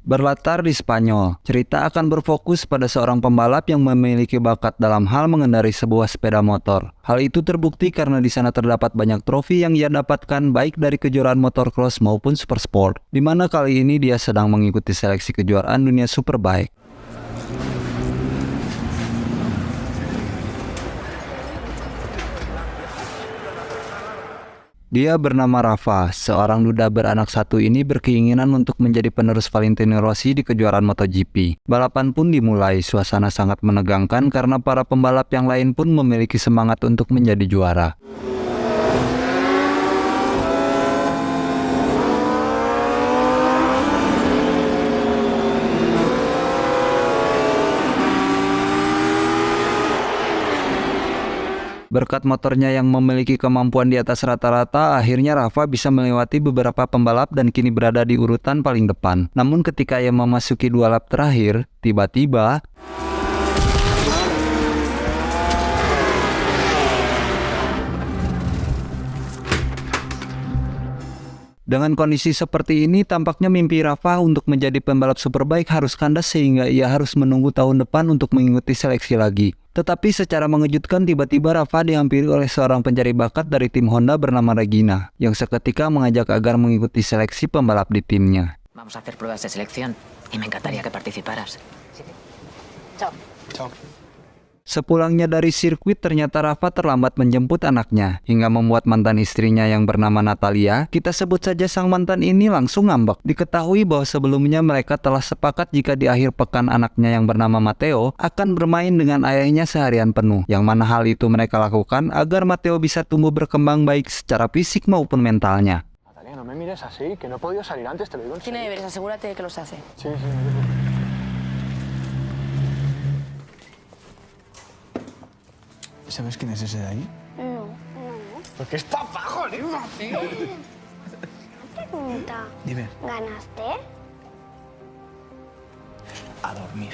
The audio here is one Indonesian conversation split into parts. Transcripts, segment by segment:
Berlatar di Spanyol, cerita akan berfokus pada seorang pembalap yang memiliki bakat dalam hal mengendarai sebuah sepeda motor. Hal itu terbukti karena di sana terdapat banyak trofi yang ia dapatkan baik dari kejuaraan motocross maupun supersport, di mana kali ini dia sedang mengikuti seleksi kejuaraan dunia Superbike. Dia bernama Rafa, seorang duda beranak satu ini berkeinginan untuk menjadi penerus Valentino Rossi di kejuaraan MotoGP. Balapan pun dimulai, suasana sangat menegangkan karena para pembalap yang lain pun memiliki semangat untuk menjadi juara. Berkat motornya yang memiliki kemampuan di atas rata-rata, akhirnya Rafa bisa melewati beberapa pembalap dan kini berada di urutan paling depan. Namun ketika ia memasuki 2 lap terakhir, tiba-tiba dengan kondisi seperti ini, tampaknya mimpi Rafa untuk menjadi pembalap Superbike harus kandas sehingga ia harus menunggu tahun depan untuk mengikuti seleksi lagi. Tetapi secara mengejutkan tiba-tiba Rafa dihampiri oleh seorang pencari bakat dari tim Honda bernama Regina, yang seketika mengajak agar mengikuti seleksi pembalap di timnya. Vamos a hacer pruebas de selección y me encantaría que participaras. Chao. Chao. Sepulangnya dari sirkuit, ternyata Rafa terlambat menjemput anaknya, hingga membuat mantan istrinya yang bernama Natalia, kita sebut saja sang mantan ini, langsung ngambek. Diketahui bahwa sebelumnya mereka telah sepakat jika di akhir pekan anaknya yang bernama Matteo akan bermain dengan ayahnya seharian penuh, yang mana hal itu mereka lakukan agar Matteo bisa tumbuh berkembang baik secara fisik maupun mentalnya. Natalia, no me mires así, que no he podido salir antes, te lo digo en Tiene serio. deberes, asegúrate de que los hace. Sí, sí, no te preocupes. ¿Sabes quién es ese de ahí? No. Porque es papá, joder. Pregunta. Dime. ¿Ganaste? A dormir,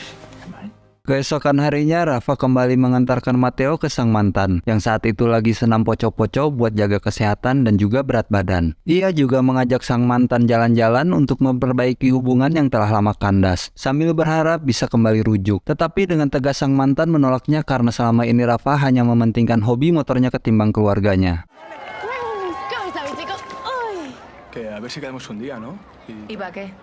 ¿vale? Keesokan harinya, Rafa kembali mengantarkan Matteo ke sang mantan, yang saat itu lagi senam poco-poco buat jaga kesehatan dan juga berat badan. Ia juga mengajak sang mantan jalan-jalan untuk memperbaiki hubungan yang telah lama kandas, sambil berharap bisa kembali rujuk. Tetapi dengan tegas sang mantan menolaknya karena selama ini Rafa hanya mementingkan hobi motornya ketimbang keluarganya. ¿Qué vais a ver, chicos? ¡Ay! Que a ver si quedamos un día, ¿no? ¿Y para qué?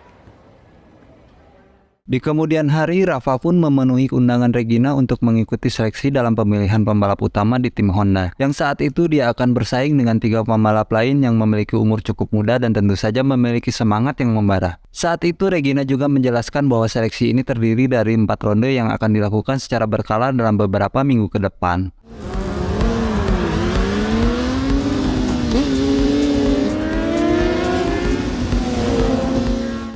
Di kemudian hari, Rafa pun memenuhi undangan Regina untuk mengikuti seleksi dalam pemilihan pembalap utama di tim Honda, yang saat itu dia akan bersaing dengan 3 pembalap lain yang memiliki umur cukup muda dan tentu saja memiliki semangat yang membara. Saat itu Regina juga menjelaskan bahwa seleksi ini terdiri dari 4 ronde yang akan dilakukan secara berkala dalam beberapa minggu ke depan.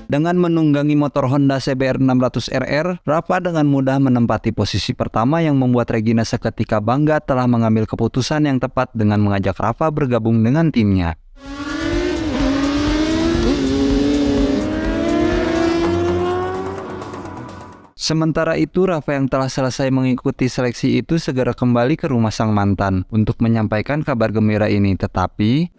Dengan menunggangi motor Honda CBR 600RR, Rafa dengan mudah menempati posisi pertama yang membuat Regina seketika bangga telah mengambil keputusan yang tepat dengan mengajak Rafa bergabung dengan timnya. Sementara itu, Rafa yang telah selesai mengikuti seleksi itu segera kembali ke rumah sang mantan untuk menyampaikan kabar gembira ini, tetapi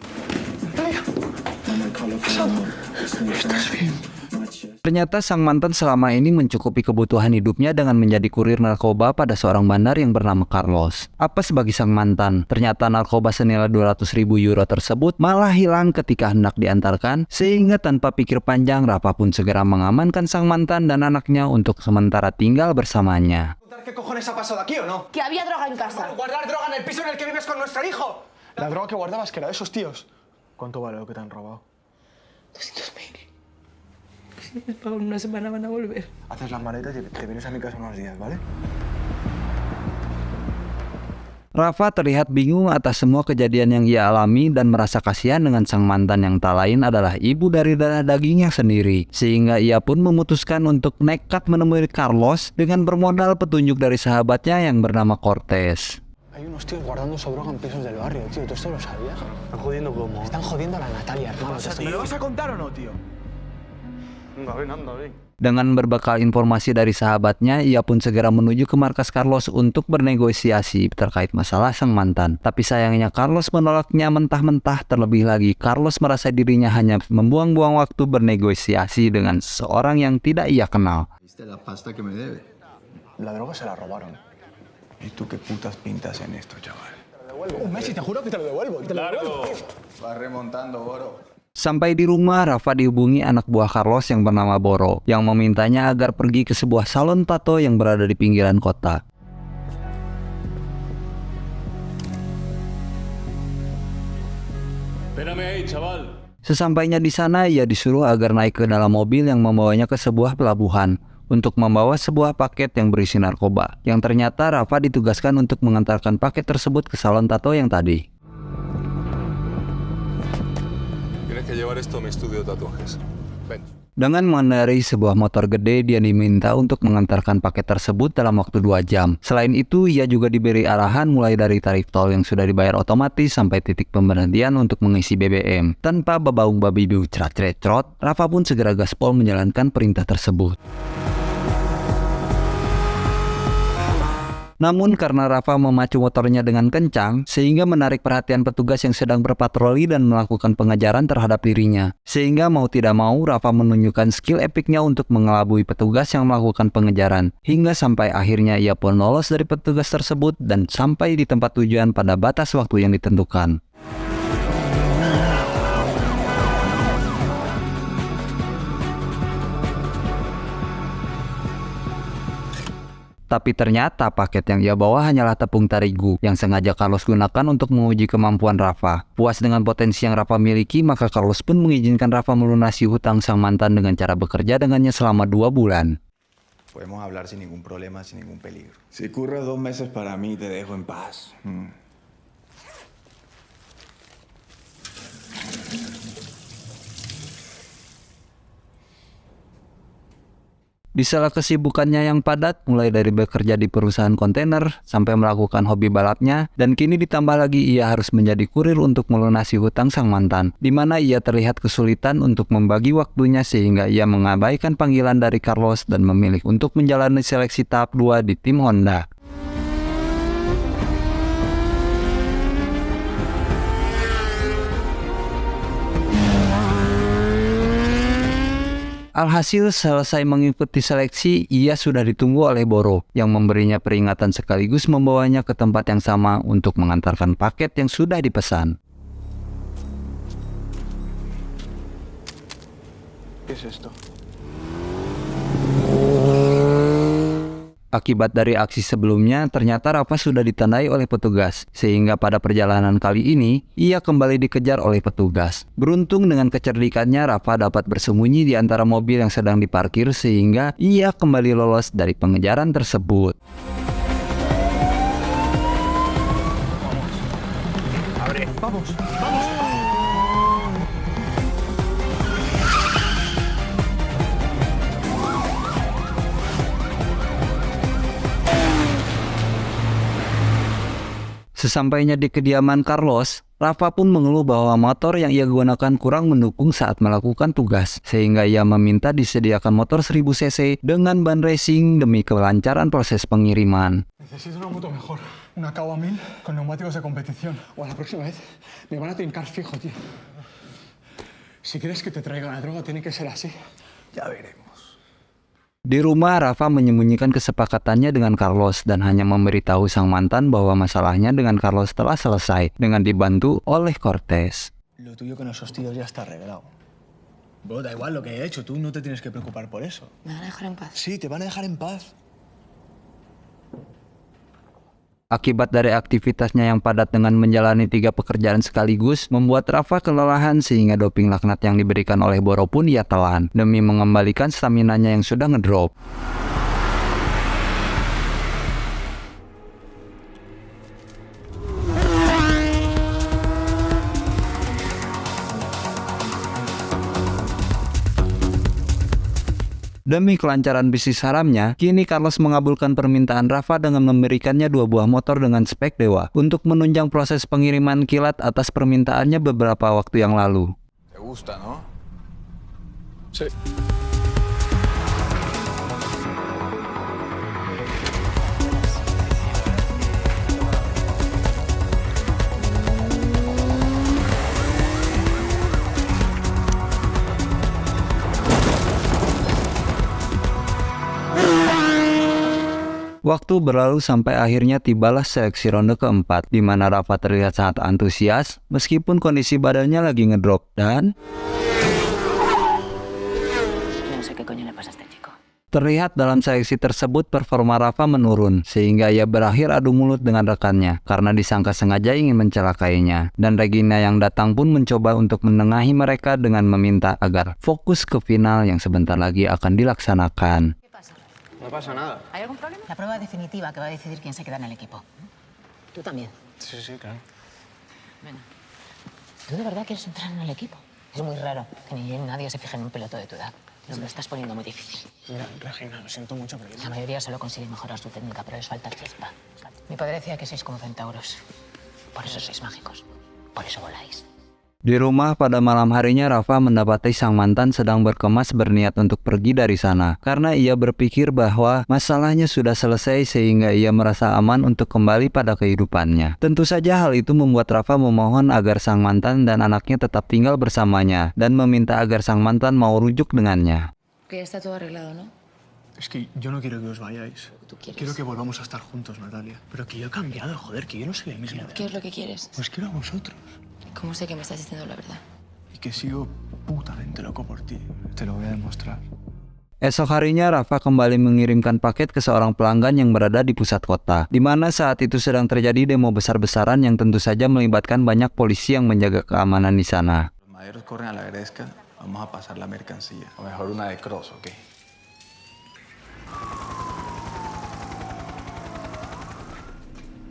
ternyata sang mantan selama ini mencukupi kebutuhan hidupnya dengan menjadi kurir narkoba pada seorang bandar yang bernama Carlos. Apa sebagai sang mantan, ternyata narkoba senilai 200.000 euro tersebut malah hilang ketika hendak diantarkan, sehingga tanpa pikir panjang Rafa pun segera mengamankan sang mantan dan anaknya untuk sementara tinggal bersamanya. ¿Qué cojones ha pasado aquí o no? Que había droga en casa. ¿Guardar droga en el piso en el que vives con nuestro hijo? La droga que guardabas, que era de esos tíos. ¿Cuánto vale lo que te han robado? 200.000. Si les pago en una semana van a volver. Haces las maletas y te vienes a mi casa unos días, ¿vale? Rafa terlihat bingung atas semua kejadian yang ia alami dan merasa kasihan dengan sang mantan yang tak lain adalah ibu dari darah dagingnya sendiri. Sehingga ia pun memutuskan untuk nekat menemui Carlos dengan bermodal petunjuk dari sahabatnya yang bernama Cortés. Hay unos tíos guardando esa droga en pisos del barrio, tío. ¿Tú esto lo sabías? ¿Están jodiendo cómo? Están jodiendo a la Natalia, hermano. ¿Me lo vas a contar o no, tío? Anda, ven, anda, ven. Dengan berbekal informasi dari sahabatnya, ia pun segera menuju ke markas Carlos untuk bernegosiasi terkait masalah sang mantan. Tapi sayangnya Carlos menolaknya mentah-mentah. Terlebih lagi, Carlos merasa dirinya hanya membuang-buang waktu bernegosiasi dengan seseorang yang tidak ia kenal. ¿Viste la pasta que me debe? La droga se la robaron. ¿Y tú qué putas pintas en esto, chaval? Un Messi, te juro que te lo devuelvo. Te lo devuelvo. Vas remontando, Boro. Sampai di rumah, Rafa dihubungi anak buah Carlos yang bernama Boro, yang memintanya agar pergi ke sebuah salon tato yang berada di pinggiran kota. Espérame ahí, chaval. Sesampainya di sana, ia disuruh agar naik ke dalam mobil yang membawanya ke sebuah pelabuhan untuk membawa sebuah paket yang berisi narkoba, yang ternyata Rafa ditugaskan untuk mengantarkan paket tersebut ke salon tato yang tadi. Tienes que llevar esto a mi estudio de tatuajes. Ven. Dengan mengendarai sebuah motor gede, dia diminta untuk mengantarkan paket tersebut dalam waktu 2 jam. Selain itu, ia juga diberi arahan mulai dari tarif tol yang sudah dibayar otomatis sampai titik pemberhentian untuk mengisi BBM. Tanpa babaung babi biu cerat-cerat, Rafa pun segera gaspol menjalankan perintah tersebut. Namun karena Rafa memacu motornya dengan kencang, sehingga menarik perhatian petugas yang sedang berpatroli dan melakukan pengejaran terhadap dirinya. Sehingga mau tidak mau, Rafa menunjukkan skill epiknya untuk mengelabui petugas yang melakukan pengejaran. Hingga sampai akhirnya ia pun lolos dari petugas tersebut dan sampai di tempat tujuan pada batas waktu yang ditentukan. Tapi ternyata paket yang ia bawa hanyalah tepung terigu yang sengaja Carlos gunakan untuk menguji kemampuan Rafa. Puas dengan potensi yang Rafa miliki, maka Carlos pun mengizinkan Rafa melunasi hutang sang mantan dengan cara bekerja dengannya selama 2 bulan. Podemos hablar sin ningún problema, sin ningún peligro. Si curras 2 meses para mí, te dejo en paz. Di sela kesibukannya yang padat, mulai dari bekerja di perusahaan kontainer sampai melakukan hobi balapnya, dan kini ditambah lagi ia harus menjadi kurir untuk melunasi hutang sang mantan, di mana ia terlihat kesulitan untuk membagi waktunya sehingga ia mengabaikan panggilan dari Carlos dan memilih untuk menjalani seleksi tahap 2 di tim Honda. Alhasil selesai mengikuti seleksi, ia sudah ditunggu oleh Boro yang memberinya peringatan sekaligus membawanya ke tempat yang sama untuk mengantarkan paket yang sudah dipesan. ¿Qué es esto? Akibat dari aksi sebelumnya, ternyata Rafa sudah ditandai oleh petugas, sehingga pada perjalanan kali ini, ia kembali dikejar oleh petugas. Beruntung dengan kecerdikannya, Rafa dapat bersembunyi di antara mobil yang sedang diparkir sehingga ia kembali lolos dari pengejaran tersebut. Vamos. Sesampainya di kediaman Carlos, Rafa pun mengeluh bahwa motor yang ia gunakan kurang mendukung saat melakukan tugas, sehingga ia meminta disediakan motor 1000 cc dengan ban racing demi kelancaran proses pengiriman. Necesito una moto mejor. Una Kawa 1000 con neumáticos de competición. O la próxima vez me van a trincar fijo, tío. Si quieres que te traiga la droga, tiene que ser así. Ya veremos. Di rumah, Rafa menyembunyikan kesepakatannya dengan Carlos dan hanya memberitahu sang mantan bahwa masalahnya dengan Carlos telah selesai dengan dibantu oleh Cortés. Lo tuyo con esos tíos ya está arreglado. Bro, da igual lo que he hecho, tú no te tienes que preocupar por eso. ¿Me van a dejar en paz? Sí, te van a dejar en paz. Akibat dari aktivitasnya yang padat dengan menjalani 3 pekerjaan sekaligus, membuat Rafa kelelahan sehingga doping laknat yang diberikan oleh Boro pun ia telan, demi mengembalikan staminanya yang sudah ngedrop. Demi kelancaran bisnis haramnya, kini Carlos mengabulkan permintaan Rafa dengan memberikannya 2 buah motor dengan spek dewa untuk menunjang proses pengiriman kilat atas permintaannya beberapa waktu yang lalu. ¿Te gusta, no? Sí. Waktu berlalu sampai akhirnya tibalah seleksi ronde keempat, di mana Rafa terlihat sangat antusias meskipun kondisi badannya lagi ngedrop dan No sé qué coño le pasa a este chico. terlihat dalam seleksi tersebut performa Rafa menurun sehingga ia berakhir adu mulut dengan rekannya karena disangka sengaja ingin mencelakainya. Dan Regina yang datang pun mencoba untuk menengahi mereka dengan meminta agar fokus ke final yang sebentar lagi akan dilaksanakan. No pasa nada. ¿Hay algún problema? La prueba definitiva que va a decidir quién se queda en el equipo. Tú también. Sí, sí, claro. Venga. ¿Tú de verdad quieres entrar en el equipo? Es muy raro que ni nadie se fije en un piloto de tu edad. Nos lo estás poniendo muy difícil. Mira, Regina, lo siento mucho, pero La mayoría solo consigue mejorar su técnica, pero les falta chispa. Mi padre decía que sois como centauros. Por eso sois mágicos. Por eso voláis. Di rumah pada malam harinya Rafa mendapati sang mantan sedang berkemas berniat untuk pergi dari sana karena ia berpikir bahwa masalahnya sudah selesai sehingga ia merasa aman untuk kembali pada kehidupannya. Tentu saja hal itu membuat Rafa memohon agar sang mantan dan anaknya tetap tinggal bersamanya dan meminta agar sang mantan mau rujuk dengannya. Que ya está todo arreglado, ¿no? Es que yo no quiero que os vayáis. Tú quieres. Quiero que volvamos a estar juntos, Natalia. Pero que yo he cambiado, joder, que yo no soy el mismo. ¿Qué es lo que quieres? Pues quiero a vosotros. ¿Cómo sé que me estás diciendo la verdad? Y que sigo putamente loco por ti. Te lo voy a demostrar. Esok harinya Rafa kembali mengirimkan paket ke seorang pelanggan yang berada di pusat kota, di mana saat itu sedang terjadi demo besar-besaran yang tentu saja melibatkan banyak polisi yang menjaga keamanan di sana. Los maderos corren a la gresca, vamos a pasar la mercancía. O mejor una de cross, ¿ok?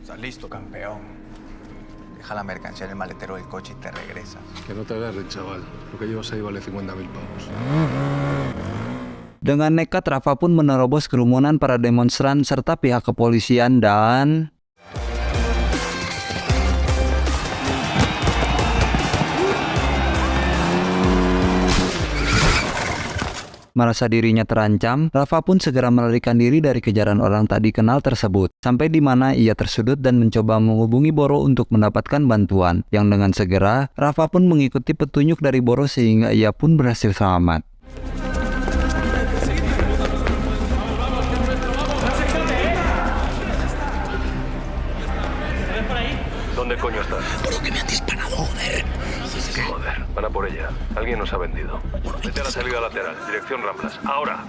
¿Estás listo, campeón? Deja la mercancía en el maletero del coche y te regresas. Que no te agarren, chaval. Lo que llevas ahí vale 50.000 pavos. Dengan nekat, Rafa pun menerobos kerumunan para demonstran serta pihak kepolisian dan merasa dirinya terancam, Rafa pun segera melarikan diri dari kejaran orang tak dikenal tersebut, sampai di mana ia tersudut dan mencoba menghubungi Boro untuk mendapatkan bantuan, yang dengan segera, Rafa pun mengikuti petunjuk dari Boro sehingga ia pun berhasil selamat. ¿Dónde coño estás? Por lo que me han disparado, joder. Joder, van a por ella. Alguien nos ha vendido. Vete a la salida lateral, dirección Ramblas. ¡Ahora!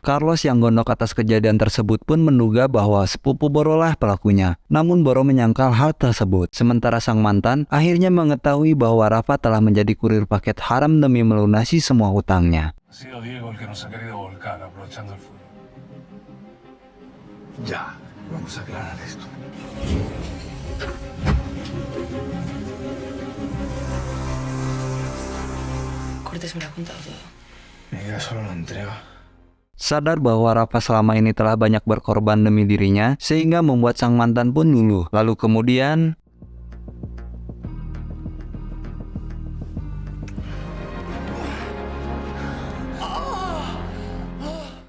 Carlos yang gondok atas kejadian tersebut pun menduga bahwa sepupu Boro lah pelakunya. Namun Boro menyangkal hal tersebut. Sementara sang mantan akhirnya mengetahui bahwa Rafa telah menjadi kurir paket haram demi melunasi semua hutangnya. Ha sido Diego el que nos ha querido volcar, aprovechando el fútbol. Ya, vamos a aclarar esto. Cortes me lo ha contado todo. Me queda solo la entrega. Sadar bahwa Rafa selama ini telah banyak berkorban demi dirinya, sehingga membuat sang mantan pun luluh. Lalu kemudian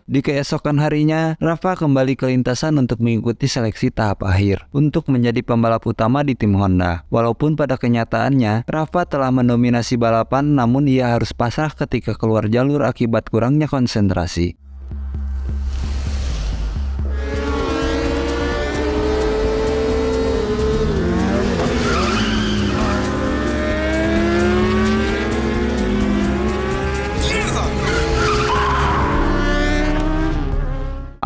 di keesokan harinya, Rafa kembali ke lintasan untuk mengikuti seleksi tahap akhir untuk menjadi pembalap utama di tim Honda. Walaupun pada kenyataannya, Rafa telah mendominasi balapan, namun ia harus pasrah ketika keluar jalur akibat kurangnya konsentrasi.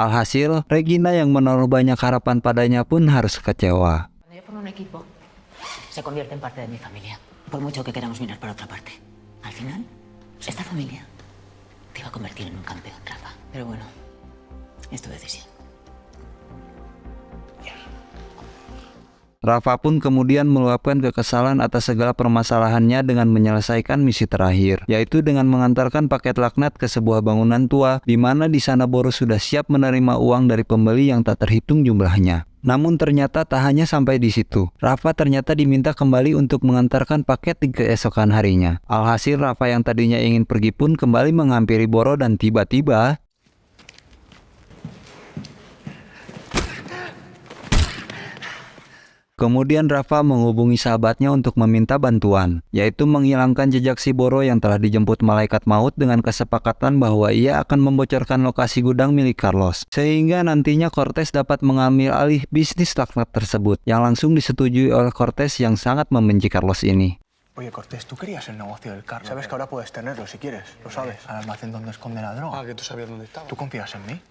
Alhasil, Regina yang menaruh banyak harapan padanya pun harus kecewa. Cuando yo formo un equipo, se convierte en parte de mi familia. Por mucho que queramos mirar para otra parte. Al final, esta familia te iba a convertir en un campeón, Rafa. Pero bueno, es tu decisión. Rafa pun kemudian meluapkan kekesalan atas segala permasalahannya dengan menyelesaikan misi terakhir, yaitu dengan mengantarkan paket laknat ke sebuah bangunan tua, di mana di sana Boro sudah siap menerima uang dari pembeli yang tak terhitung jumlahnya. Namun ternyata tak hanya sampai di situ. Rafa ternyata diminta kembali untuk mengantarkan paket di keesokan harinya. Alhasil Rafa yang tadinya ingin pergi pun kembali menghampiri Boro dan tiba-tiba Kemudian Rafa menghubungi sahabatnya untuk meminta bantuan, yaitu menghilangkan jejak si Boro yang telah dijemput malaikat maut dengan kesepakatan bahwa ia akan membocorkan lokasi gudang milik Carlos, sehingga nantinya Cortez dapat mengambil alih bisnis laknat tersebut, yang langsung disetujui oleh Cortez yang sangat membenci Carlos ini. Oye, Cortés, tú querías el negocio del Carlos. Sabes que ahora puedes tenerlo si quieres, lo sabes. Al almacén donde esconde la droga. Ah, que tú sabías dónde estaba. ¿Tú confías en mí?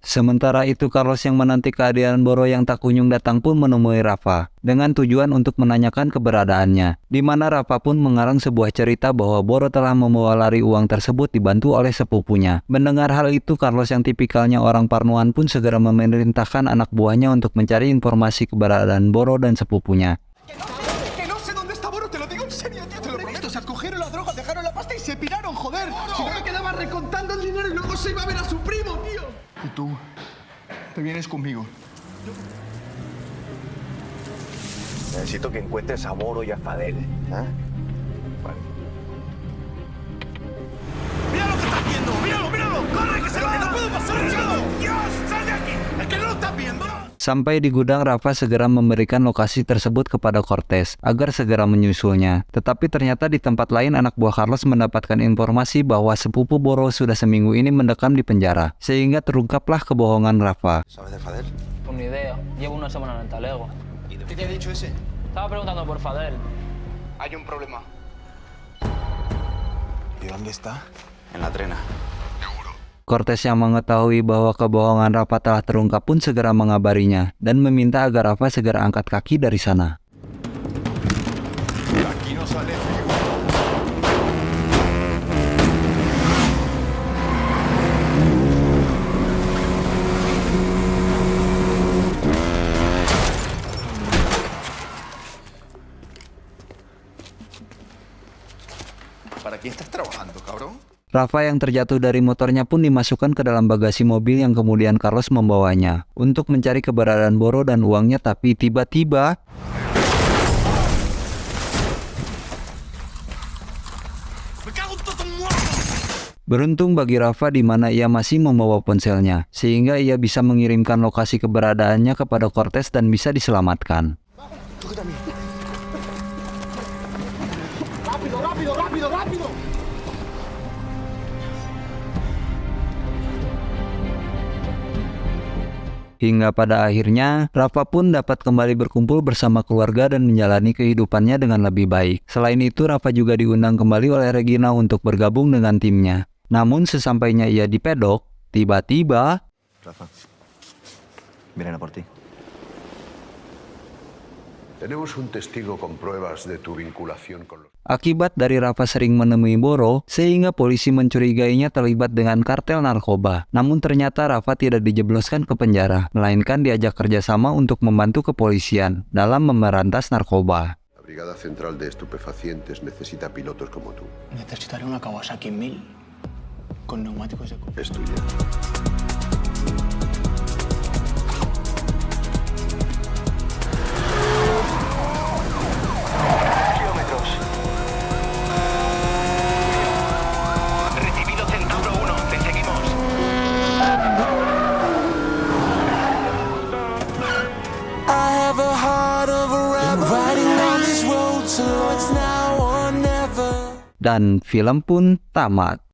Sementara itu Carlos yang menanti kehadiran Boro yang tak kunjung datang pun menemui Rafa dengan tujuan untuk menanyakan keberadaannya, di mana Rafa pun mengarang sebuah cerita bahwa Boro telah membawa lari uang tersebut dibantu oleh sepupunya. Mendengar hal itu, Carlos yang tipikalnya orang parnoan pun segera memerintahkan anak buahnya untuk mencari informasi keberadaan Boro dan sepupunya. Que no sé dónde está Boro, te lo digo en serio, tío, te lo prometo. Se cogieron la droga, dejaron la pasta y se piraron, joder. Si no me quedaba recontando el dinero y luego se iba a ver a su primo, tío. Y tú, te vienes conmigo. Necesito que encuentres a Boro y a Fadel. ¿Eh? Vale. ¡Mira lo que está haciendo! ¡Míralo, míralo! ¡Corre, que se va! ¡Que no puedo pasar, chaval! ¡Dios, sal de aquí! ¡Es que no lo estás viendo! Sampai di gudang, Rafa segera memberikan lokasi tersebut kepada Cortez agar segera menyusulnya. Tetapi ternyata di tempat lain anak buah Carlos mendapatkan informasi bahwa sepupu Boro sudah seminggu ini mendekam di penjara, sehingga terungkaplah kebohongan Rafa. ¿Sabes de Fadel? Pues ni idea. Llevo una semana en el talego. ¿Qué te ha dicho ese? Estaba preguntando por Fadel. Hay un problema. ¿Y dónde está? En la trena. Cortez yang mengetahui bahwa kebohongan Rafa telah terungkap pun segera mengabarinya dan meminta agar Rafa segera angkat kaki dari sana. Aquí no sale. ¿Para quién estás trabajando, cabrón? Rafa yang terjatuh dari motornya pun dimasukkan ke dalam bagasi mobil yang kemudian Carlos membawanya untuk mencari keberadaan Boro dan uangnya, tapi tiba-tiba beruntung bagi Rafa di mana ia masih membawa ponselnya, sehingga ia bisa mengirimkan lokasi keberadaannya kepada Cortez dan bisa diselamatkan. ¡Rápido, rápido, rápido, rápido! Hingga pada akhirnya, Rafa pun dapat kembali berkumpul bersama keluarga dan menjalani kehidupannya dengan lebih baik. Selain itu, Rafa juga diundang kembali oleh Regina untuk bergabung dengan timnya. Namun sesampainya ia di pedok, tiba-tiba Rafa, vienen a por ti. Tenemos un testigo con pruebas de tu vinculación con los... akibat dari Rafa sering menemui Boro, sehingga polisi mencurigainya terlibat dengan kartel narkoba. Namun ternyata Rafa tidak dijebloskan ke penjara, melainkan diajak kerjasama untuk membantu kepolisian dalam memberantas narkoba. La Brigada Central de Estupefacientes necesita pilotos como tú. Necesitaré una Kawasaki 1000 con neumáticos de... Es tuya. Recibido Centauro 1, te seguimos. I have a heart of a rebel. Riding on this road, so it's now or never. Dan film pun tamat.